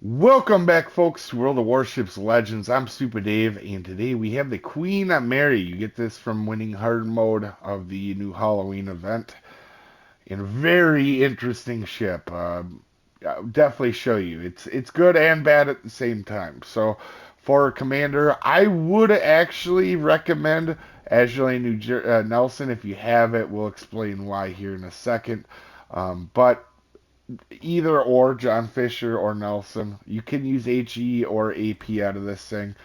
Welcome back, folks, to World of Warships Legends. I'm Soopa-Dave, and today we have the Queen Mary. You get this from winning hard mode of the new Halloween event. And a very interesting ship. I'll definitely show you. It's good and bad at the same time. So, for Commander, I would actually recommend Nelson. If you have it, we'll explain why here in a second. But either or, John Fisher or Nelson. You can use HE or AP out of this thing.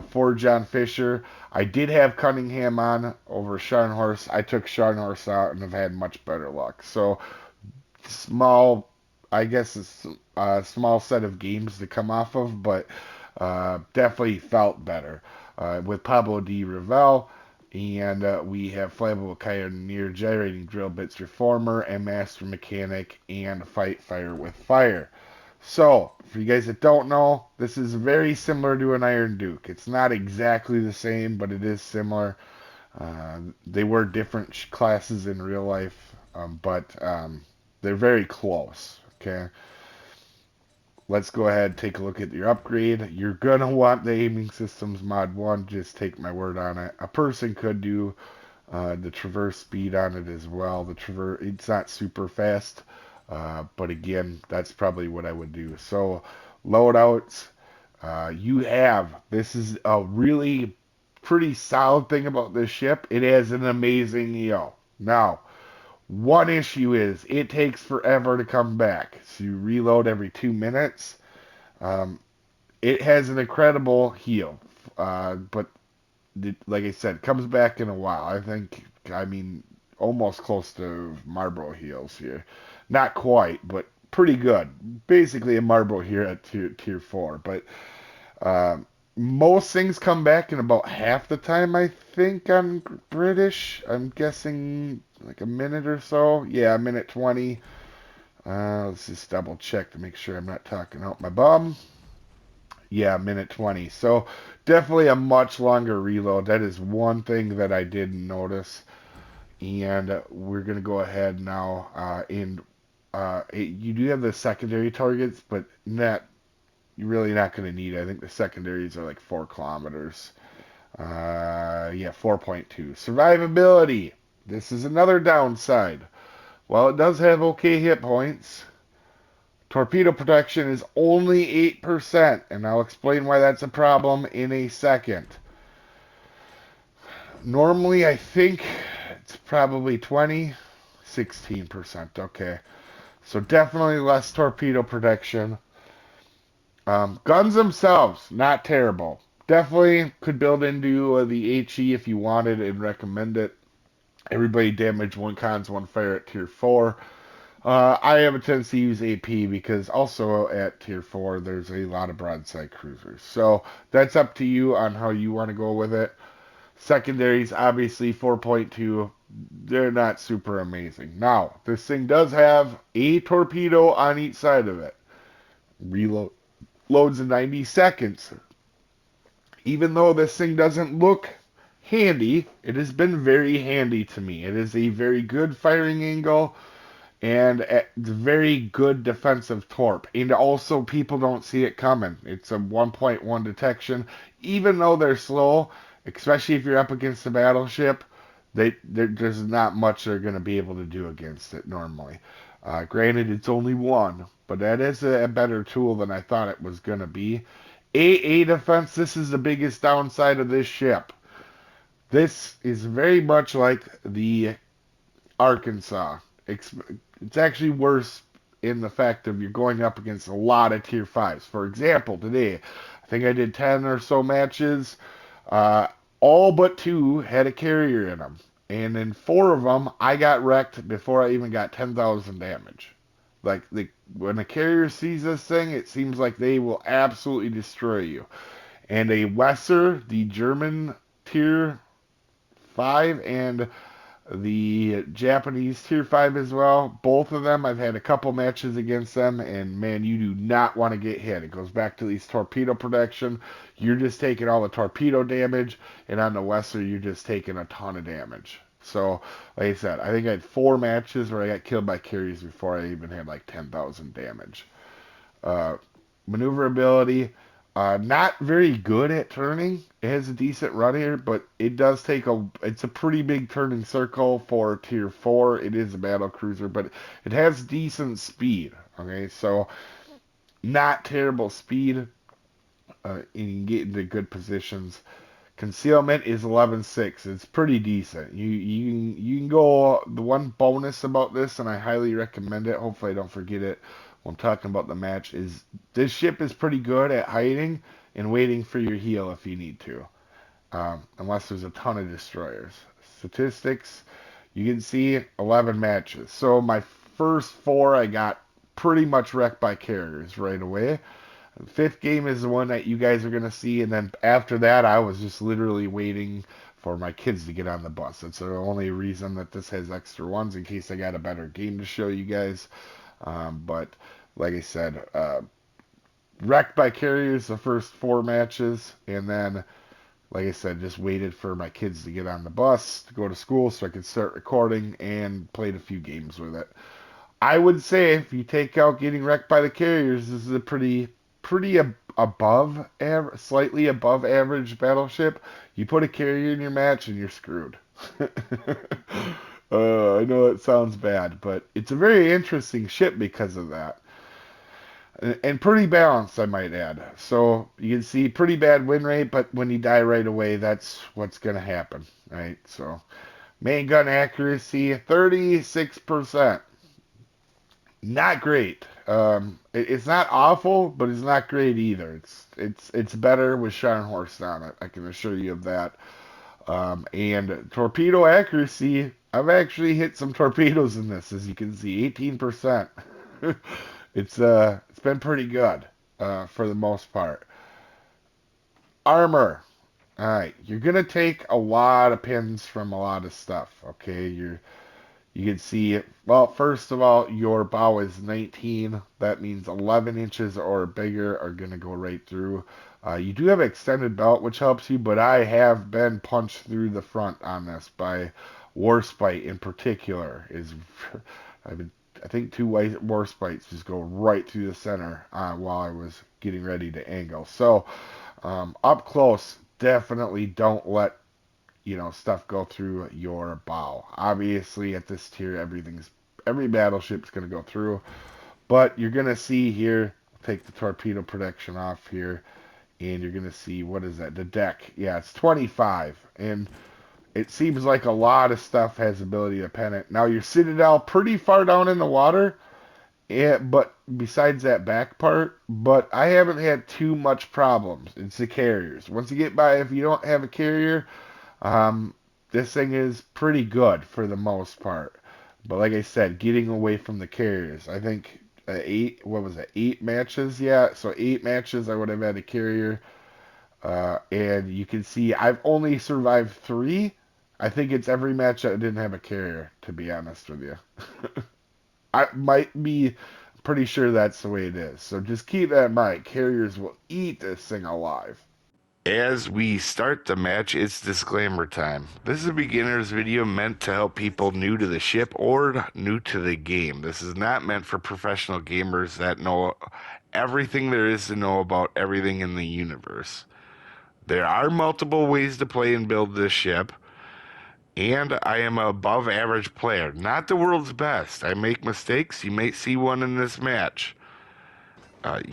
For John Fisher, I did have Cunningham on over Scharnhorst. I took Scharnhorst out and have had much better luck. So small, I guess it's a small set of games to come off of, but definitely felt better. With Pablo D. Ravel, and we have Flammable Pioneer, Gyrating Drill Bits Reformer, and Master Mechanic, and Fight Fire with Fire. So, for you guys that don't know, this is very similar to an Iron Duke. It's not exactly the same, but it is similar. They were different classes in real life, but they're very close. Okay, let's go ahead and take a look at your upgrade. You're gonna want the aiming systems mod 1, just take my word on it. A person could do the traverse speed on it as well. It's not super fast, but again, that's probably what I would do. So loadouts, this is a really pretty solid thing about this ship. It has an amazing EO. Now, one issue is it takes forever to come back. So you reload every 2 minutes. Um, it has an incredible heal, but like I said, comes back in a while. I mean, almost close to Marlboro heals here. Not quite, but pretty good. Basically a Marlboro here at tier 4. But uh, most things come back in about half the time, I think, on British. I'm guessing like a minute or so. Yeah, a minute 20. Let's just double check to make sure I'm not talking out my bum. Yeah, minute 20. So definitely a much longer reload. That is one thing that I did notice. And we're going to go ahead now. You do have the secondary targets, but you're really not going to need. I think the secondaries are like 4 kilometers. Yeah, 4.2. Survivability. This is another downside. While it does have okay hit points, torpedo protection is only 8%, and I'll explain why that's a problem in a second. Normally, I think it's probably 20, 16%. Okay. So definitely less torpedo protection. Guns themselves, not terrible. Definitely could build into the HE if you wanted and recommend it. Everybody damage, one cons, one fire at tier 4. I have a tendency to use AP because also at tier 4 there's a lot of broadside cruisers. So that's up to you on how you want to go with it. Secondaries, obviously 4.2, they're not super amazing. Now, this thing does have a torpedo on each side of it. Reload loads in 90 seconds. Even though this thing doesn't look handy, it has been very handy to me. It is a very good firing angle and a very good defensive torp. And also, people don't see it coming. It's a 1.1 detection. Even though they're slow, especially if you're up against a battleship, there's not much they're going to be able to do against it normally. Granted, it's only one, but that is a better tool than I thought it was going to be. AA defense, this is the biggest downside of this ship. This is very much like the Arkansas. It's actually worse in the fact of you're going up against a lot of tier 5s. For example, today, I think I did 10 or so matches. Uh, all but 2 had a carrier in them. And in 4 of them, I got wrecked before I even got 10,000 damage. When a carrier sees this thing, it seems like they will absolutely destroy you. And a Wesser, the German tier 5, and the Japanese tier 5 as well. Both of them, I've had a couple matches against them, and man, you do not want to get hit. It goes back to these torpedo protection. You're just taking all the torpedo damage, and on the Wesser, you're just taking a ton of damage. So, like I said, I think I had 4 matches where I got killed by carriers before I even had like 10,000 damage. Uh, Maneuverability, not very good at turning. It has a decent run here, but it does take it's a pretty big turning circle for tier 4. It is a battle cruiser, but it has decent speed. Okay, so not terrible speed. And you can get into good positions. Concealment is 11.6. It's pretty decent. You can go. The one bonus about this, and I highly recommend it. Hopefully, I don't forget it when I'm talking about the match. Is this ship is pretty good at hiding and waiting for your heal if you need to, unless there's a ton of destroyers. Statistics, you can see 11 matches. So my first four, I got pretty much wrecked by carriers right away. The fifth game is the one that you guys are going to see, and then after that, I was just literally waiting for my kids to get on the bus. That's the only reason that this has extra ones, in case I got a better game to show you guys. But like I said, wrecked by carriers the first four matches, and then, like I said, just waited for my kids to get on the bus to go to school so I could start recording and played a few games with it. I would say if you take out getting wrecked by the carriers, this is a pretty above average, slightly above average battleship. You put a carrier in your match and you're screwed. I know it sounds bad, but it's a very interesting ship because of that. And pretty balanced, I might add. So you can see pretty bad win rate, but when you die right away, that's what's going to happen, right? So main gun accuracy, 36%. Not great. It's not awful, but it's not great either. It's better with Scharnhorst on it. I can assure you of that. And torpedo accuracy, I've actually hit some torpedoes in this, as you can see, 18%. It's been pretty good for the most part. Armor. All right, you're gonna take a lot of pins from a lot of stuff. Okay, you can see, well, first of all, your bow is 19. That means 11 inches or bigger are going to go right through. You do have extended belt, which helps you, but I have been punched through the front on this by Warspite in particular. I've been, I think two Warspites just go right through the center while I was getting ready to angle. So up close, definitely don't let stuff go through your bow. Obviously, at this tier, every battleship's going to go through, but you're going to see here, take the torpedo protection off here, and you're going to see, what is that? The deck. Yeah, it's 25, and it seems like a lot of stuff has ability to pen it. Now, your Citadel, pretty far down in the water, but besides that back part, but I haven't had too much problems. It's the carriers. Once you get by, if you don't have a carrier, um, this thing is pretty good for the most part. But like I said, getting away from the carriers. I think what was it, 8 matches? Yeah, so 8 matches I would have had a carrier. And you can see I've only survived 3. I think it's every match that didn't have a carrier, to be honest with you. I might be pretty sure that's the way it is. So just keep that in mind. Carriers will eat this thing alive. As we start the match, it's disclaimer time. This is a beginner's video meant to help people new to the ship or new to the game. This is not meant for professional gamers that know everything there is to know about everything in the universe. There are multiple ways to play and build this ship, and I am an above average player, not the world's best. I make mistakes. You may see one in this match.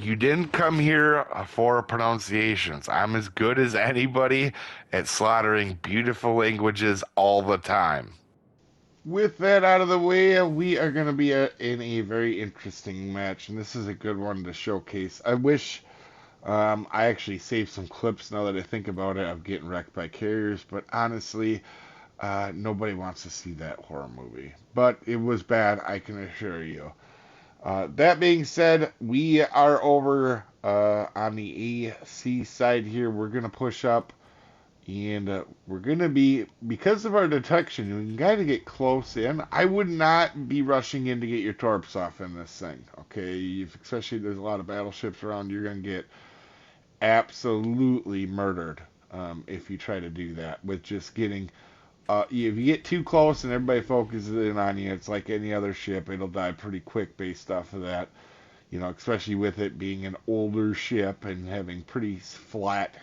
You didn't come here for pronunciations. I'm as good as anybody at slaughtering beautiful languages all the time. With that out of the way, we are going to be in a very interesting match, and this is a good one to showcase. I wish I actually saved some clips now that I think about it of getting wrecked by carriers, but honestly, nobody wants to see that horror movie. But it was bad, I can assure you. That being said, we are over on the AC side here. We're going to push up, and we're going to be, because of our detection, we got to get close in. I would not be rushing in to get your torps off in this thing, okay? Especially if there's a lot of battleships around, you're going to get absolutely murdered if you try to do that with just getting... if you get too close and everybody focuses in on you, it's like any other ship. It'll die pretty quick based off of that. You know, especially with it being an older ship and having pretty flat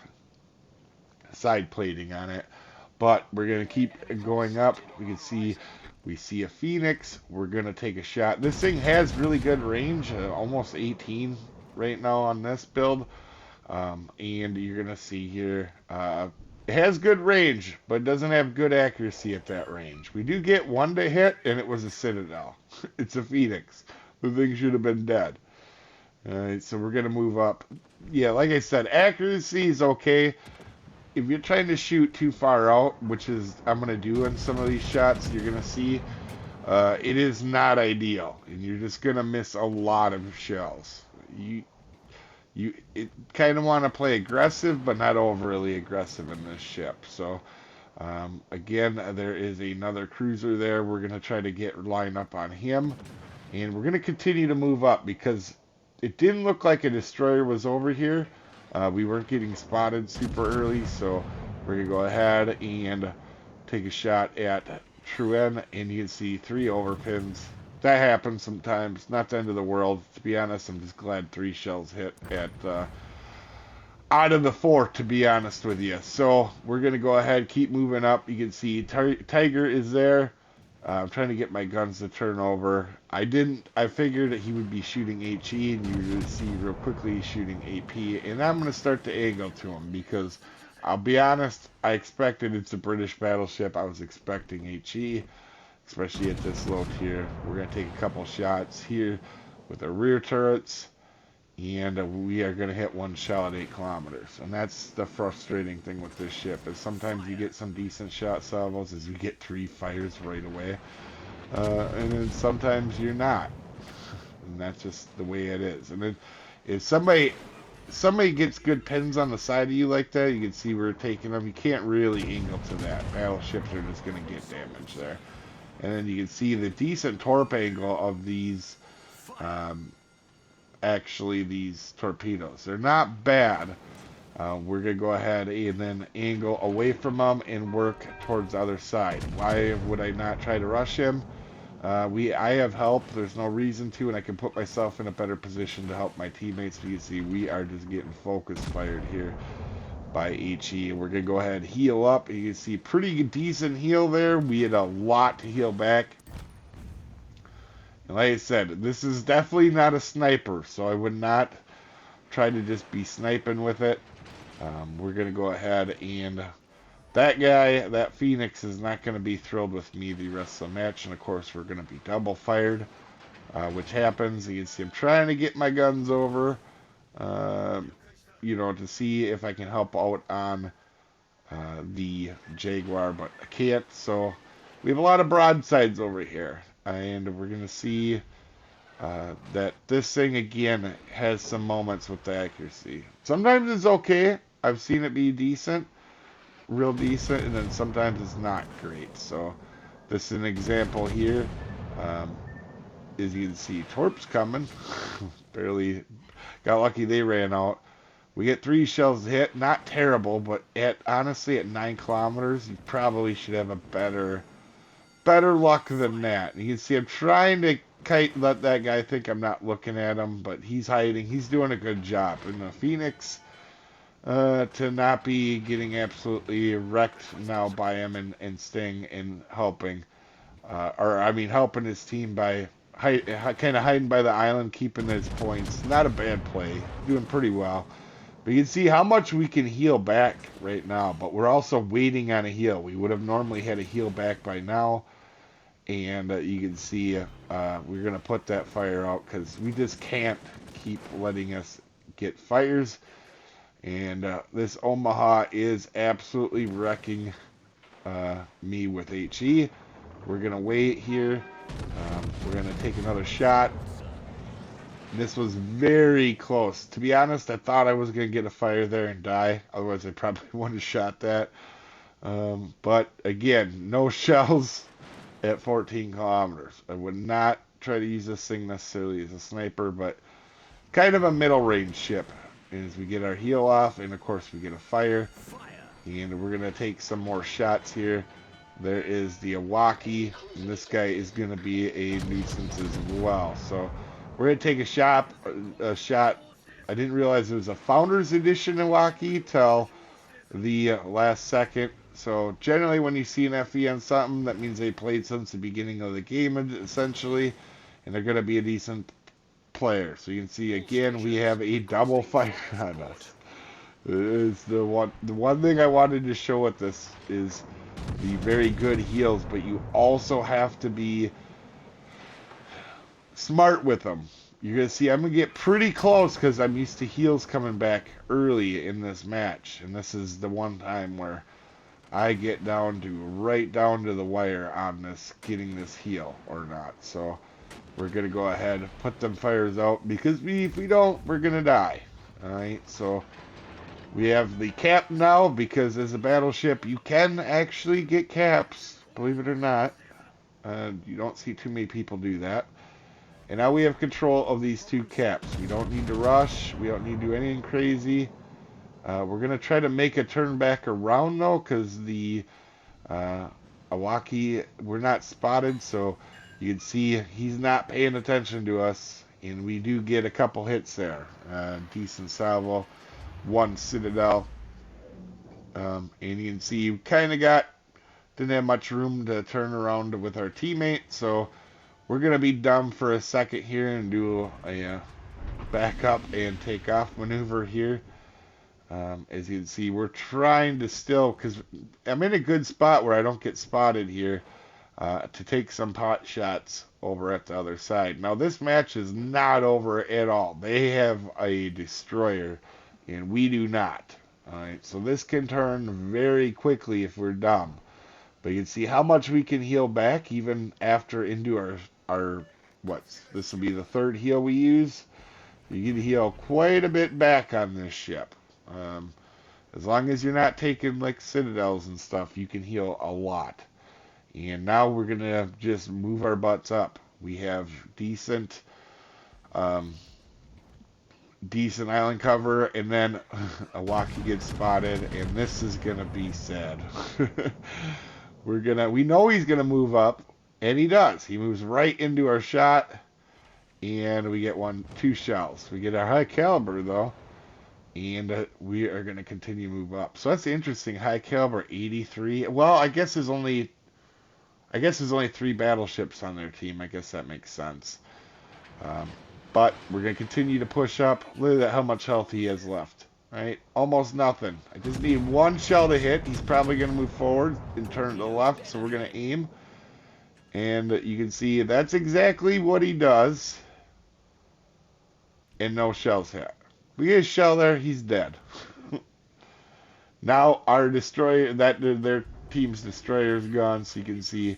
side plating on it. But we're going to keep going up. We see a Phoenix. We're going to take a shot. This thing has really good range, almost 18 right now on this build. And you're going to see here, it has good range, but it doesn't have good accuracy at that range. We do get one to hit, and it was a Citadel. It's a Phoenix. The thing should have been dead. Alright, so we're going to move up. Yeah, like I said, accuracy is okay. If you're trying to shoot too far out, which is I'm going to do in some of these shots, you're going to see it is not ideal. And you're just going to miss a lot of shells. You kind of want to play aggressive, but not overly aggressive in this ship. So, again, there is another cruiser there. We're going to try to line up on him. And we're going to continue to move up because it didn't look like a destroyer was over here. We weren't getting spotted super early, so we're going to go ahead and take a shot at Truen, and you can see 3 overpins. That happens sometimes, not the end of the world. To be honest, I'm just glad 3 shells hit at out of the 4, to be honest with you. So we're going to go ahead, keep moving up. You can see Tiger is there. I'm trying to get my guns to turn over. I figured that he would be shooting HE, and you would see real quickly shooting AP. And I'm going to start to angle to him because, I'll be honest, I expected it's a British battleship. I was expecting HE, especially at this low tier. We're going to take a couple shots here with our rear turrets. And we are going to hit 1 shell at 8 kilometers. And that's the frustrating thing with this ship, is sometimes you get some decent shot salvos as you get 3 fires right away. And then sometimes you're not. And that's just the way it is. And then if somebody gets good pins on the side of you like that, you can see we're taking them. You can't really angle to that. Battleships are just going to get damaged there. And then you can see the decent torp angle of these actually these torpedoes. They're not bad. We're going to go ahead and then angle away from them and work towards the other side. Why would I not try to rush him? I have help. There's no reason to, and I can put myself in a better position to help my teammates. You can see we are just getting focus fired here by HE. We're going to go ahead and heal up. You can see pretty decent heal there. We had a lot to heal back. And like I said, this is definitely not a sniper, so I would not try to just be sniping with it. We're going to go ahead and that guy, that Phoenix, is not going to be thrilled with me the rest of the match. And of course, we're going to be double fired, which happens. You can see I'm trying to get my guns over, you know, to see if I can help out on the Jaguar, but I can't. So we have a lot of broadsides over here. And we're going to see that this thing, again, has some moments with the accuracy. Sometimes it's okay. I've seen it be decent, real decent, and then sometimes it's not great. So this is an example here. As you can see, Torp's coming. Barely got lucky they ran out. We get 3 shells hit. Not terrible, but honestly, at 9 kilometers, you probably should have a better luck than that. And you can see I'm trying to let that guy think I'm not looking at him, but he's hiding. He's doing a good job. And the Phoenix, to not be getting absolutely wrecked now by him and staying and helping, helping his team by kind of hiding by the island, keeping his points. Not a bad play. Doing pretty well. But you can see how much we can heal back right now, but we're also waiting on a heal. We would have normally had a heal back by now. And you can see we're going to put that fire out because we just can't keep letting us get fires. And this Omaha is absolutely wrecking me with HE. We're going to wait here. We're going to take another shot. This was very close. To be honest, I thought I was going to get a fire there and die. Otherwise, I probably wouldn't have shot that. But again, no shells at 14 kilometers. I would not try to use this thing necessarily as a sniper, but kind of a middle range ship. And as we get our heal off, and of course we get a fire, and we're going to take some more shots here. There is the Iwaki, and this guy is going to be a nuisance as well. So We're gonna take a shot. A shot. I didn't realize it was a Founders Edition Milwaukee till the last second. So generally, when you see an FE on something, that means they played since the beginning of the game, essentially, and they're gonna be a decent player. So you can see again, we have a double fire on us. It's the one thing I wanted to show with this is the very good heals, but you also have to be smart with them. You're going to see I'm going to get pretty close because I'm used to heals coming back early in this match. And this is the one time where I get right down to the wire on this, getting this heal or not. So we're going to go ahead and put them fires out because if we don't, we're going to die. Alright, so we have the cap now because as a battleship, you can actually get caps, believe it or not. You don't see too many people do that. And now we have control of these two caps. We don't need to rush. We don't need to do anything crazy. We're going to try to make a turn back around, though, because the Awaki, we're not spotted, so you can see he's not paying attention to us. And we do get a couple hits there. Decent salvo. One Citadel. And you can see you kind of didn't have much room to turn around with our teammate, so we're going to be dumb for a second here and do a back up and take off maneuver here. As you can see, we're trying to still, because I'm in a good spot where I don't get spotted here, to take some pot shots over at the other side. Now, this match is not over at all. They have a destroyer, and we do not. Alright, so this can turn very quickly if we're dumb. But you can see how much we can heal back even after into this will be the third heal we use. You can heal quite a bit back on this ship. As long as you're not taking like citadels and stuff, you can heal a lot. And now we're going to just move our butts up. We have decent island cover, and then Awaki gets spotted, and this is going to be sad. We know he's going to move up, and he does. He moves right into our shot, and we get two shells. We get our high caliber, though, and we are going to continue to move up. So that's interesting. High caliber, 83. Well, I guess there's only 3 battleships on their team. I guess that makes sense. But we're going to continue to push up. Look at how much health he has left. Right? Almost nothing. I just need one shell to hit. He's probably going to move forward and turn to the left, so we're going to aim. And you can see that's exactly what he does. And no shells hit. We get a shell there, he's dead. Now our destroyer, their team's destroyer is gone, so you can see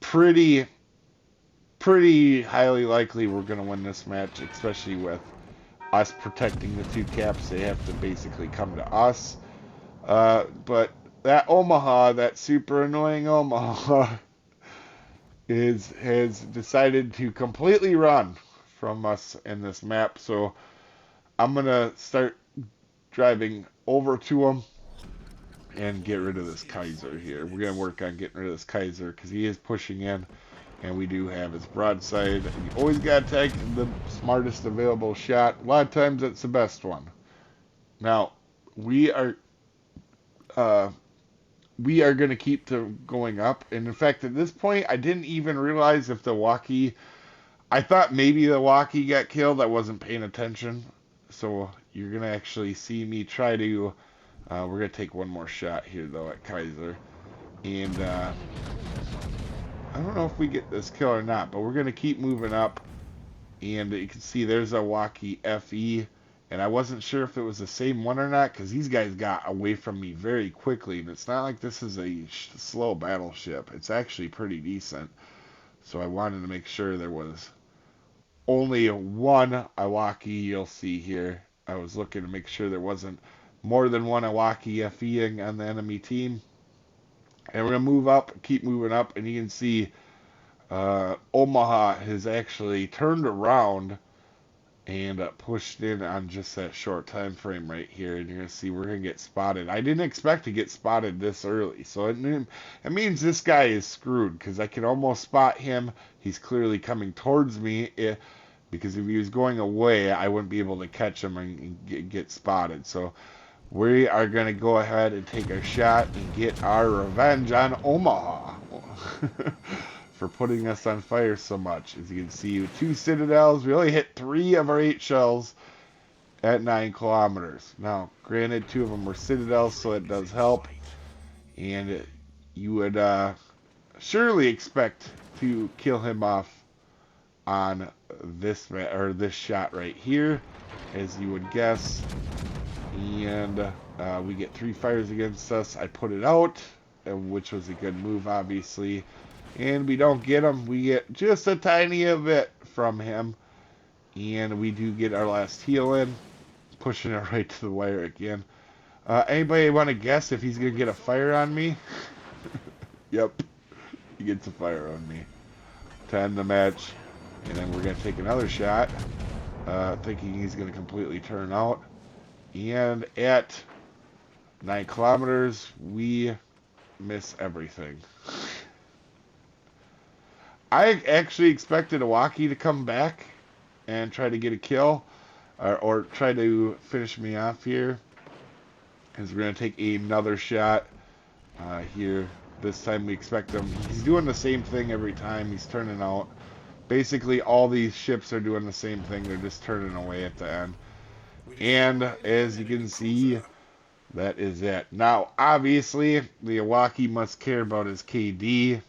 pretty highly likely we're going to win this match, especially with us protecting the 2 caps. They have to basically come to us. But that Omaha, that super annoying Omaha, has decided to completely run from us in this map. So I'm going to start driving over to him and get rid of this Kaiser here. We're going to work on getting rid of this Kaiser because he is pushing in. And we do have his broadside. You always got to take the smartest available shot. A lot of times it's the best one. Now, we are going to keep going up. And in fact, at this point, I didn't even realize if the Walkie... I thought maybe the Walkie got killed. I wasn't paying attention. So you're going to actually see me try to... we're going to take one more shot here, though, at Kaiser. And... I don't know if we get this kill or not, but we're going to keep moving up. And you can see there's a Walkie FE. And I wasn't sure if it was the same one or not, because these guys got away from me very quickly. And it's not like this is a slow battleship. It's actually pretty decent. So I wanted to make sure there was only one Awaki you'll see here. I was looking to make sure there wasn't more than one Awaki FEing on the enemy team. And we're going to move up, keep moving up, and you can see Omaha has actually turned around and pushed in on just that short time frame right here, and you're gonna see we're gonna get spotted. I didn't expect to get spotted this early, so it means this guy is screwed because I can almost spot him. He's clearly coming towards me, because if he was going away, I wouldn't be able to catch him and get spotted. So we are gonna go ahead and take a shot and get our revenge on Omaha. For putting us on fire so much. As you can see, 2 citadels. We only hit 3 of our 8 shells at 9 kilometers. Now, granted, 2 of them were citadels, so it does help. And you would surely expect to kill him off on this shot right here, as you would guess. And we get 3 fires against us. I put it out, which was a good move, obviously. And we don't get him. We get just a tiny bit from him. And we do get our last heal in. Pushing it right to the wire again. Anybody want to guess if he's going to get a fire on me? Yep. He gets a fire on me. To end the match. And then we're going to take another shot. Thinking he's going to completely turn out. And at 9 kilometers, we miss everything. I actually expected Iwaki to come back and try to get a kill, or try to finish me off here. Because we're going to take another shot here. This time we expect him. He's doing the same thing every time. He's turning out. Basically, all these ships are doing the same thing. They're just turning away at the end. And as you can see, that is it. Now, obviously, the Iwaki must care about his KD,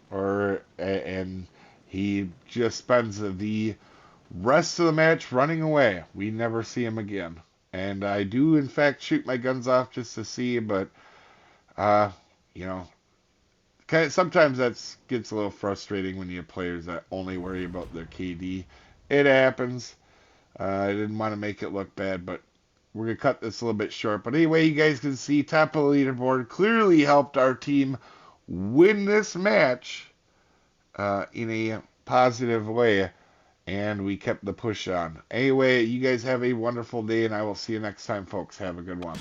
and he just spends the rest of the match running away. We never see him again. And I do, in fact, shoot my guns off just to see, but, you know, sometimes that gets a little frustrating when you have players that only worry about their KD. It happens. I didn't want to make it look bad, but we're going to cut this a little bit short. But anyway, you guys can see top of the leaderboard clearly helped our team win this match in a positive way. And we kept the push on. Anyway, you guys have a wonderful day, and I will see you next time, folks. Have a good one.